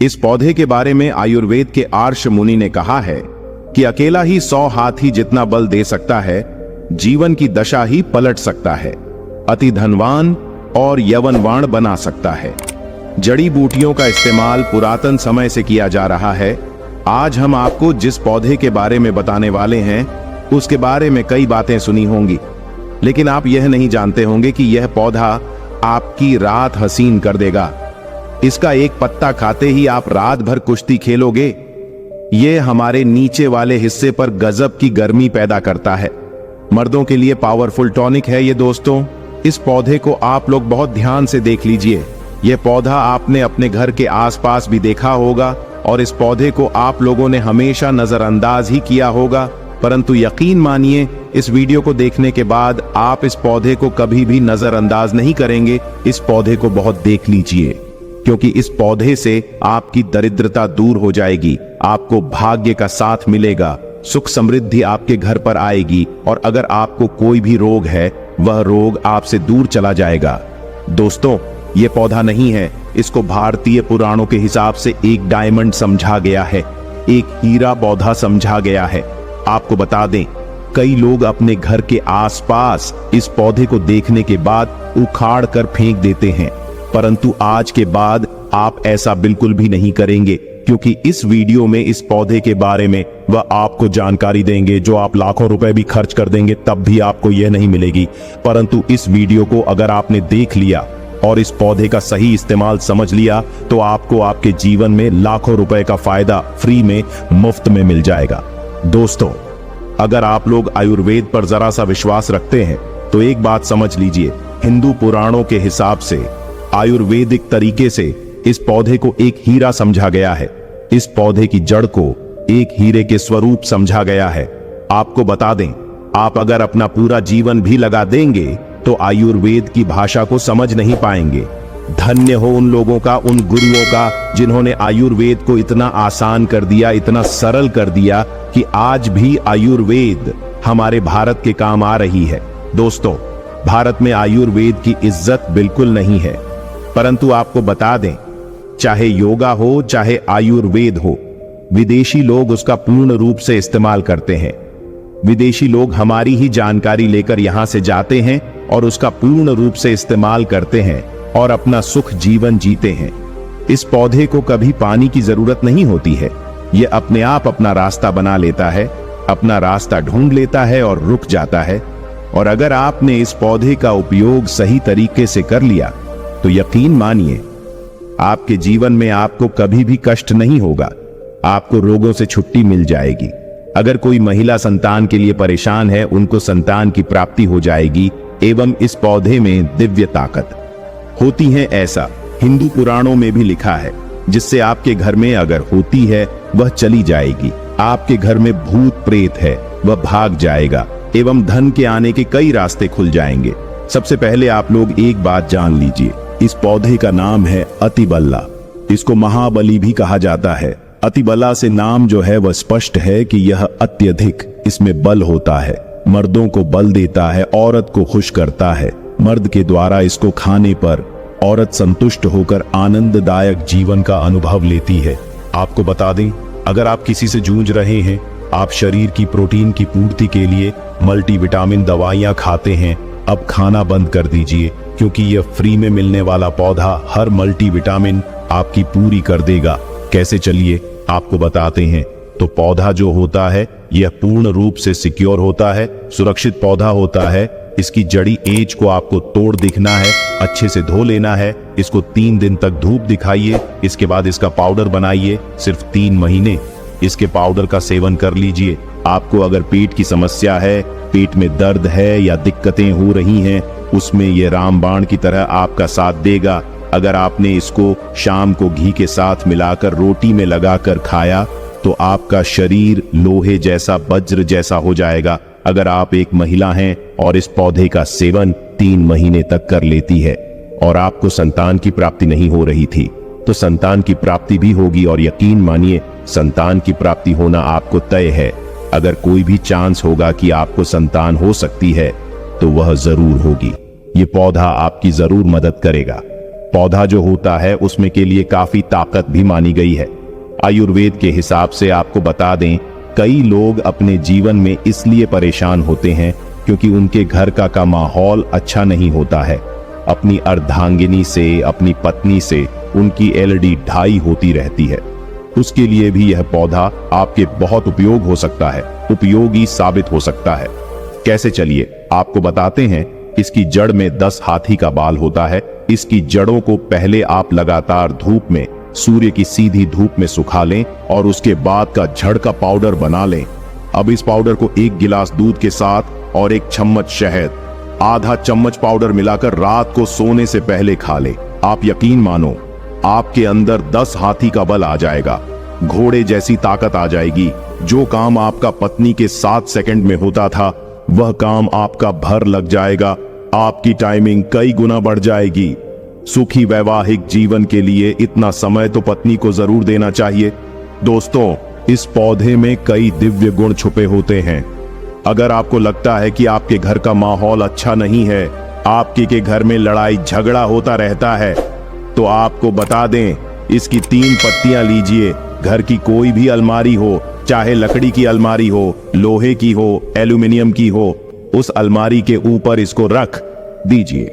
इस पौधे के बारे में आयुर्वेद के आर्ष मुनि ने कहा है कि अकेला ही 100 हाथी जितना बल दे सकता है, जीवन की दशा ही पलट सकता है, अति धनवान और यवनवान बना सकता है। जड़ी बूटियों का इस्तेमाल पुरातन समय से किया जा रहा है। आज हम आपको जिस पौधे के बारे में बताने वाले हैं उसके बारे में कई बातें सुनी होंगी, लेकिन आप यह नहीं जानते होंगे कि यह पौधा आपकी रात हसीन कर देगा। इसका एक पत्ता खाते ही आप रात भर कुश्ती खेलोगे। यह हमारे नीचे वाले हिस्से पर गजब की गर्मी पैदा करता है। मर्दों के लिए पावरफुल टॉनिक है ये दोस्तों। इस पौधे को आप लोग बहुत ध्यान से देख लीजिए। यह पौधा आपने अपने घर के आसपास भी देखा होगा और इस पौधे को आप लोगों ने हमेशा नजरअंदाज ही किया होगा, परंतु यकीन मानिए इस वीडियो को देखने के बाद आप इस पौधे को कभी भी नजरअंदाज नहीं करेंगे। इस पौधे को बहुत देख लीजिए, क्योंकि इस पौधे से आपकी दरिद्रता दूर हो जाएगी, आपको भाग्य का साथ मिलेगा, सुख समृद्धि आपके घर पर आएगी और अगर आपको कोई भी रोग है वह रोग आपसे दूर चला जाएगा। दोस्तों, यह पौधा नहीं है, इसको भारतीय पुराणों के हिसाब से एक डायमंड समझा गया है, एक हीरा पौधा समझा गया है। आपको बता दें, कई लोग अपने घर के आसपास इस पौधे को देखने के बाद उखाड़ कर फेंक देते हैं, परंतु आज के बाद आप ऐसा बिल्कुल भी नहीं करेंगे, क्योंकि इस वीडियो में इस पौधे के बारे में वह आपको जानकारी देंगे जो आप लाखों रुपए भी खर्च कर देंगे तब भी आपको यह नहीं मिलेगी। परंतु इस वीडियो को अगर आपने देख लिया और इस पौधे का सही इस्तेमाल समझ लिया तो आपको आपके जीवन में लाखों रुपए का फायदा फ्री में, मुफ्त में मिल जाएगा। दोस्तों, अगर आप लोग आयुर्वेद पर जरा सा विश्वास रखते हैं तो एक बात समझ लीजिए, हिंदू पुराणों के हिसाब से आयुर्वेदिक तरीके से इस पौधे को एक हीरा समझा गया है। इस पौधे की जड़ को एक हीरे के स्वरूप समझा गया है। आपको बता दें, आप अगर अपना पूरा जीवन भी लगा देंगे तो आयुर्वेद की भाषा को समझ नहीं पाएंगे। धन्य हो उन लोगों का, उन गुरुओं का जिन्होंने आयुर्वेद को इतना आसान कर दिया, इतना सरल कर दिया कि आज भी आयुर्वेद हमारे भारत के काम आ रही है। दोस्तों, भारत में आयुर्वेद की इज्जत बिल्कुल नहीं है, परंतु आपको बता दें, चाहे योगा हो चाहे आयुर्वेद हो, विदेशी लोग उसका पूर्ण रूप से इस्तेमाल करते हैं। विदेशी लोग हमारी ही जानकारी लेकर यहां से जाते हैं और उसका पूर्ण रूप से इस्तेमाल करते हैं और अपना सुख जीवन जीते हैं। इस पौधे को कभी पानी की जरूरत नहीं होती है, यह अपने आप अपना रास्ता बना लेता है, अपना रास्ता ढूंढ लेता है और रुक जाता है। और अगर आपने इस पौधे का उपयोग सही तरीके से कर लिया तो यकीन मानिए आपके जीवन में आपको कभी भी कष्ट नहीं होगा, आपको रोगों से छुट्टी मिल जाएगी। अगर कोई महिला संतान के लिए परेशान है, उनको संतान की प्राप्ति हो जाएगी। एवं इस पौधे में दिव्य ताकत होती है, ऐसा हिंदू पुराणों में भी लिखा है, जिससे आपके घर में अगर होती है वह चली जाएगी। आपके घर में भूत प्रेत है वह भाग जाएगा एवं धन के आने के कई रास्ते खुल जाएंगे। सबसे पहले आप लोग एक बात जान लीजिए, इस पौधे का नाम है अतिबल्ला। इसको महाबली भी कहा जाता है। अतिबला से नाम जो है वह स्पष्ट है कि यह अत्यधिक इसमें बल होता है, मर्दों को बल देता है, औरत को खुश करता है। मर्द के द्वारा इसको खाने पर औरत संतुष्ट होकर आनंददायक जीवन का अनुभव लेती है। आपको बता दें, अगर आप किसी से जूझ रहे हैं, आप शरीर की प्रोटीन की पूर्ति के लिए मल्टीविटामिन दवाइयां खाते हैं, अब खाना बंद कर दीजिए, क्योंकि यह फ्री में मिलने वाला पौधा हर मल्टीविटामिन आपकी पूरी कर देगा। कैसे, चलिए आपको बताते हैं। तो पौधा जो होता है यह पूर्ण रूप से सिक्योर होता है, सुरक्षित पौधा होता है। इसकी जड़ी एज को आपको तोड़ दिखना है, अच्छे से धो लेना है। इसको 3 दिन तक धूप दिखाइए, इसके बाद इसका पाउडर बनाइए। सिर्फ 3 महीने इसके पाउडर का सेवन कर लीजिए। आपको अगर पेट की समस्या है, पेट में दर्द है या दिक्कतें हो रही हैं, उसमें यह रामबाण की तरह आपका साथ देगा। अगर आपने इसको शाम को घी के साथ मिलाकर रोटी में लगाकर खाया तो आपका शरीर लोहे जैसा, वज्र जैसा हो जाएगा। अगर आप एक महिला हैं और इस पौधे का सेवन 3 महीने तक कर लेती है और आपको संतान की प्राप्ति नहीं हो रही थी, तो संतान की प्राप्ति भी होगी। और यकीन मानिए, संतान की प्राप्ति होना आपको तय है। अगर कोई भी चांस होगा कि आपको संतान हो सकती है तो वह जरूर होगी। ये पौधा आपकी जरूर मदद करेगा। पौधा जो होता है उसमें के लिए काफी ताकत भी मानी गई है। आयुर्वेद के हिसाब से आपको बता दें, कई लोग अपने जीवन में इसलिए परेशान होते हैं क्योंकि उनके घर का माहौल अच्छा नहीं होता है। अपनी अर्धांगिनी से, अपनी पत्नी से उनकी एलडी ढाई होती रहती है। उसके लिए भी यह पौधा आपके बहुत उपयोग हो सकता है, उपयोगी साबित हो सकता है। कैसे, चलिए आपको बताते हैं। इसकी जड़ में 10 हाथी का बाल होता है। इसकी जड़ों को पहले आप लगातार धूप में, सूर्य की सीधी धूप में सुखा लें और उसके बाद का जड़ का पाउडर बना लें। अब इस पाउडर को 1 गिलास दूध के साथ और 1 चम्मच शहद, आधा चम्मच पाउडर मिलाकर रात को सोने से पहले खा लें। आप यकीन मानो, आपके अंदर 10 हाथी का बल आ जाएगा, घोड़े जैसी ताकत आ जाएगी। जो काम आपका पत्नी के 7 सेकंड में होता था, वह काम आपका भर लग जाएगा। आपकी टाइमिंग कई गुना बढ़ जाएगी। सुखी वैवाहिक जीवन के लिए इतना समय तो पत्नी को जरूर देना चाहिए। दोस्तों, इस पौधे में कई दिव्य गुण छुपे होते हैं। अगर आपको लगता है कि आपके घर का माहौल अच्छा नहीं है, आपके के घर में लड़ाई झगड़ा होता रहता है, तो आपको बता दें, इसकी 3 पत्तियां लीजिए। घर की कोई भी अलमारी हो, चाहे लकड़ी की अलमारी हो, लोहे की हो, एल्यूमिनियम की हो, उस अलमारी के ऊपर इसको रख दीजिए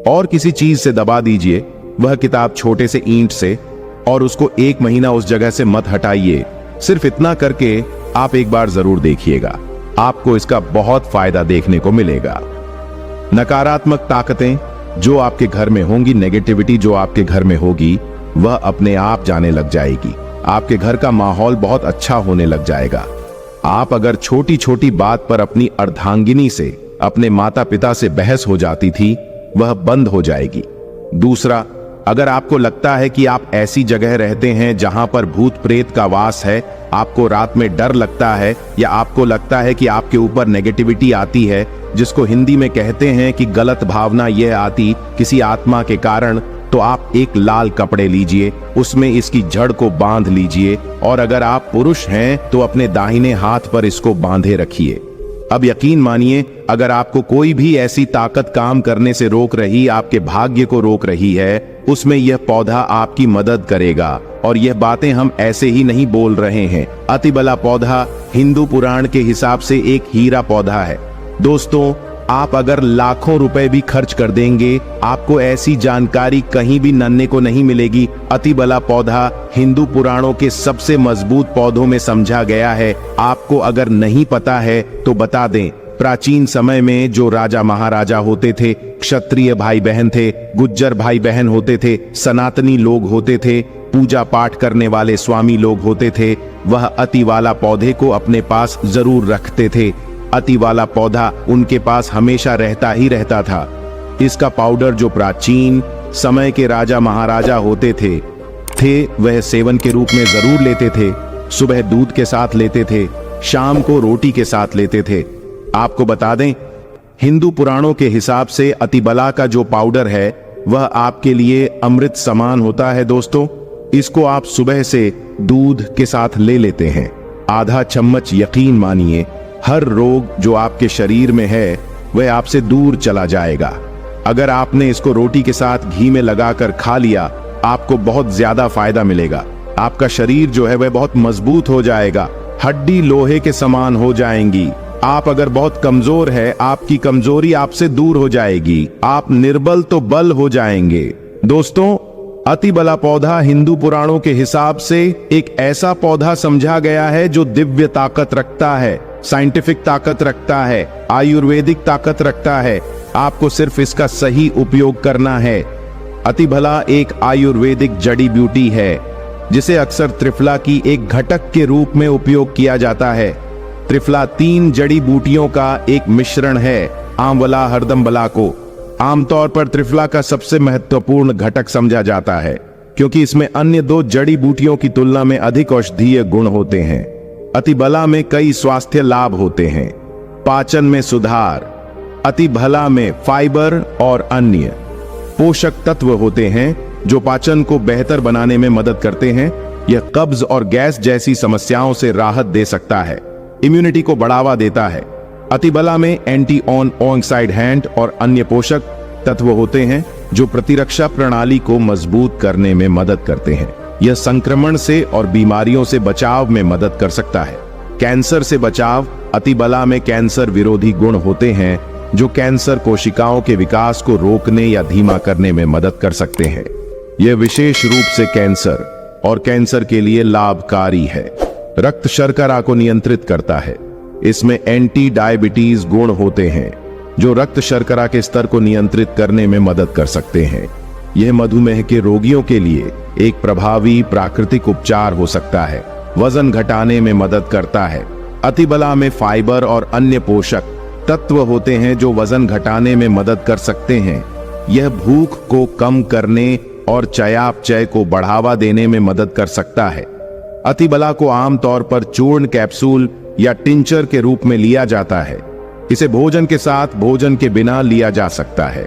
और किसी चीज से दबा दीजिए, वह किताब छोटे से ईंट से, और उसको 1 महीना उस जगह से मत हटाइए। सिर्फ इतना करके आप एक बार जरूर देखिएगा, आपको इसका बहुत फायदा देखने को मिलेगा। नकारात्मक ताकतें जो आपके घर में होंगी, नेगेटिविटी जो आपके घर में होगी, वह अपने आप जाने लग जाएगी। आपके घर का माहौल बहुत अच्छा होने लग जाएगा। आप अगर छोटी छोटी बात पर अपनी अर्धांगिनी से, अपने माता पिता से बहस हो जाती थी, वह बंद हो जाएगी। दूसरा, अगर आपको लगता है कि आप ऐसी जगह रहते हैं जहां पर भूत प्रेत का वास है, आपको रात में डर लगता है, या आपको लगता है कि आपके ऊपर नेगेटिविटी आती है, जिसको हिंदी में कहते हैं कि गलत भावना यह आती किसी आत्मा के कारण, तो आप एक लाल कपड़े लीजिए, उसमें इसकी जड़ को बांध लीजिए, और अगर आप पुरुष हैं तो अपने दाहिने हाथ पर इसको बांधे रखिए। अब यकीन मानिए, अगर आपको कोई भी ऐसी ताकत काम करने से रोक रही, आपके भाग्य को रोक रही है, उसमें यह पौधा आपकी मदद करेगा। और यह बातें हम ऐसे ही नहीं बोल रहे हैं। अतिबला पौधा हिंदू पुराण के हिसाब से एक हीरा पौधा है। दोस्तों, आप अगर लाखों रुपए भी खर्च कर देंगे, आपको ऐसी जानकारी कहीं भी नन्हे को नहीं मिलेगी। अतिबला पौधा हिंदू पुराणों के सबसे मजबूत पौधों में समझा गया है। आपको अगर नहीं पता है तो बता दें, प्राचीन समय में जो राजा महाराजा होते थे, क्षत्रिय भाई बहन थे, गुज्जर भाई बहन होते थे, सनातनी लोग होते थे, पूजा पाठ करने वाले स्वामी लोग होते थे, वह अति वाला पौधे को अपने पास जरूर रखते थे। अति वाला पौधा उनके पास हमेशा रहता ही रहता था। इसका पाउडर जो प्राचीन समय के राजा महाराजा होते थे वह सेवन के रूप में जरूर लेते थे। सुबह दूध के साथ लेते थे, शाम को रोटी के साथ लेते थे। आपको बता दें, हिंदू पुराणों के हिसाब से अतिबला का जो पाउडर है वह आपके लिए अमृत समान होता है। दोस्तों, इसको आप सुबह से दूध के साथ ले लेते हैं, आधा चम्मच, यकीन मानिए हर रोग जो आपके शरीर में है वह आपसे दूर चला जाएगा। अगर आपने इसको रोटी के साथ घी में लगाकर खा लिया, आपको बहुत ज्यादा फायदा मिलेगा। आपका शरीर जो है वह बहुत मजबूत हो जाएगा, हड्डी लोहे के समान हो जाएंगी। आप अगर बहुत कमजोर है, आपकी कमजोरी आपसे दूर हो जाएगी। आप निर्बल तो बल हो जाएंगे। दोस्तों, अतिबला पौधा हिंदू पुराणों के हिसाब से एक ऐसा पौधा समझा गया है जो दिव्य ताकत रखता है, साइंटिफिक ताकत रखता है, आयुर्वेदिक ताकत रखता है। आपको सिर्फ इसका सही उपयोग करना है। अतिबला एक आयुर्वेदिक जड़ी बूटी है जिसे अक्सर त्रिफला की एक घटक के रूप में उपयोग किया जाता है। त्रिफला 3 जड़ी बूटियों का एक मिश्रण है, आंवला, हरदमबला को आमतौर पर त्रिफला का सबसे महत्वपूर्ण घटक समझा जाता है, क्योंकि इसमें अन्य 2 जड़ी बूटियों की तुलना में अधिक औषधीय गुण होते हैं। अतिबला में कई स्वास्थ्य लाभ होते हैं। पाचन में सुधार, अतिबला में फाइबर और अन्य पोषक तत्व होते हैं जो पाचन को बेहतर बनाने में मदद करते हैं। यह कब्ज और गैस जैसी समस्याओं से राहत दे सकता है, इम्यूनिटी को बढ़ावा देता है। अतिबला में एंटी ऑक्साइडेंट और अन्य पोषक तत्व होते हैं जो प्रतिरक्षा प्रणाली को मजबूत करने में मदद करते हैं। यह संक्रमण से और बीमारियों से बचाव में मदद कर सकता है। कैंसर से बचाव। अतिबला में कैंसर विरोधी गुण होते हैं जो कैंसर कोशिकाओं के विकास को रोकने या धीमा करने में मदद कर सकते हैं। यह विशेष रूप से कैंसर और कैंसर के लिए लाभकारी है। रक्त शर्करा को नियंत्रित करता है। इसमें एंटी डायबिटीज गुण होते हैं जो रक्त शर्करा के स्तर को नियंत्रित करने में मदद कर सकते हैं। यह मधुमेह के रोगियों के लिए एक प्रभावी प्राकृतिक उपचार हो सकता है। वजन घटाने में मदद करता है। अतिबला में फाइबर और अन्य पोषक तत्व होते हैं जो वजन घटाने में मदद कर सकते हैं। यह भूख को कम करने और चयापचय को बढ़ावा देने में मदद कर सकता है। अतिबला को आमतौर पर चूर्ण कैप्सूल या टिंचर के रूप में लिया जाता है। इसे भोजन के साथ, भोजन के बिना लिया जा सकता है।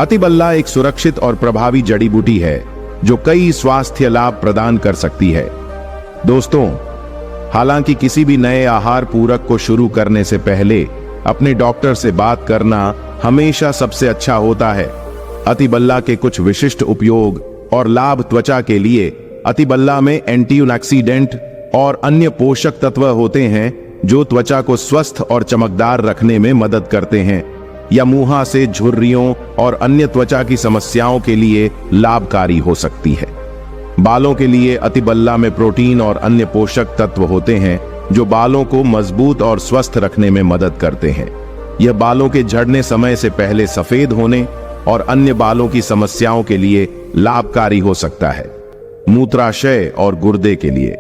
अतिबला एक सुरक्षित और प्रभावी जड़ी बूटी है जो कई स्वास्थ्य लाभ प्रदान कर सकती है। दोस्तों, हालांकि किसी भी नए आहार पूरक को शुरू करने से पहले अपने डॉक्टर से बात करना हमेशा सबसे अच्छा होता है। अतिबला के कुछ विशिष्ट उपयोग और लाभ। त्वचा के लिए अतिबला में एंटीऑक्सीडेंट और अन्य पोषक तत्व होते हैं जो त्वचा को स्वस्थ और चमकदार रखने में मदद करते हैं या मुंह से झुर्रियों और अन्य त्वचा की समस्याओं के लिए लाभकारी हो सकती है। बालों के लिए अतिबला में प्रोटीन और अन्य पोषक तत्व होते हैं जो बालों को मजबूत और स्वस्थ रखने में मदद करते हैं। यह बालों के झड़ने समय से पहले सफेद होने और अन्य बालों की समस्याओं के लिए लाभकारी हो सकता है। मूत्राशय और गुर्दे के लिए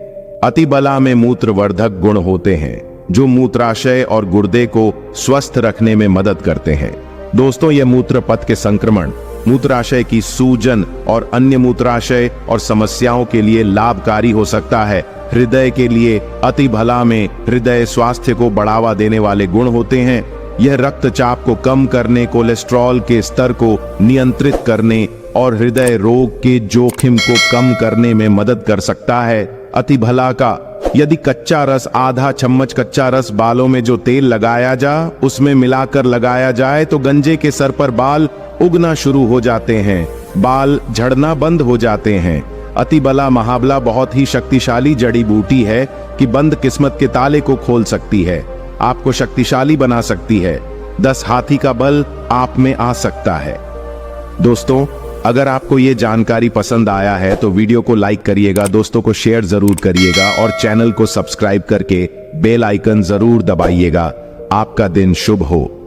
अतिबला में मूत्रवर्धक गुण होते हैं जो मूत्राशय और गुर्दे को स्वस्थ रखने में मदद करते हैं। दोस्तों, यह मूत्र पथ के संक्रमण, मूत्राशय की सूजन और अन्य मूत्राशय और समस्याओं के लिए लाभकारी हो सकता है। हृदय के लिए अतिबला में हृदय स्वास्थ्य को बढ़ावा देने वाले गुण होते हैं। यह रक्तचाप को कम करने, कोलेस्ट्रॉल के स्तर को नियंत्रित करने और हृदय रोग के जोखिम को कम करने में मदद कर सकता है। अतिबला का यदि कच्चा रस, आधा चम्मच कच्चा रस बालों में जो तेल लगाया जा उसमें मिलाकर लगाया जाए तो गंजे के सर पर बाल उगना शुरू हो जाते हैं, बाल झड़ना बंद हो जाते हैं। अतिबला महाबला बहुत ही शक्तिशाली जड़ी बूटी है कि बंद किस्मत के ताले को खोल सकती है, आपको शक्तिशाली बना सकती है। 10 हाथी का बल आप में आ सकता है। दोस्तों, अगर आपको ये जानकारी पसंद आया है तो वीडियो को लाइक करिएगा, दोस्तों को शेयर जरूर करिएगा और चैनल को सब्सक्राइब करके बेल आइकन जरूर दबाइएगा। आपका दिन शुभ हो।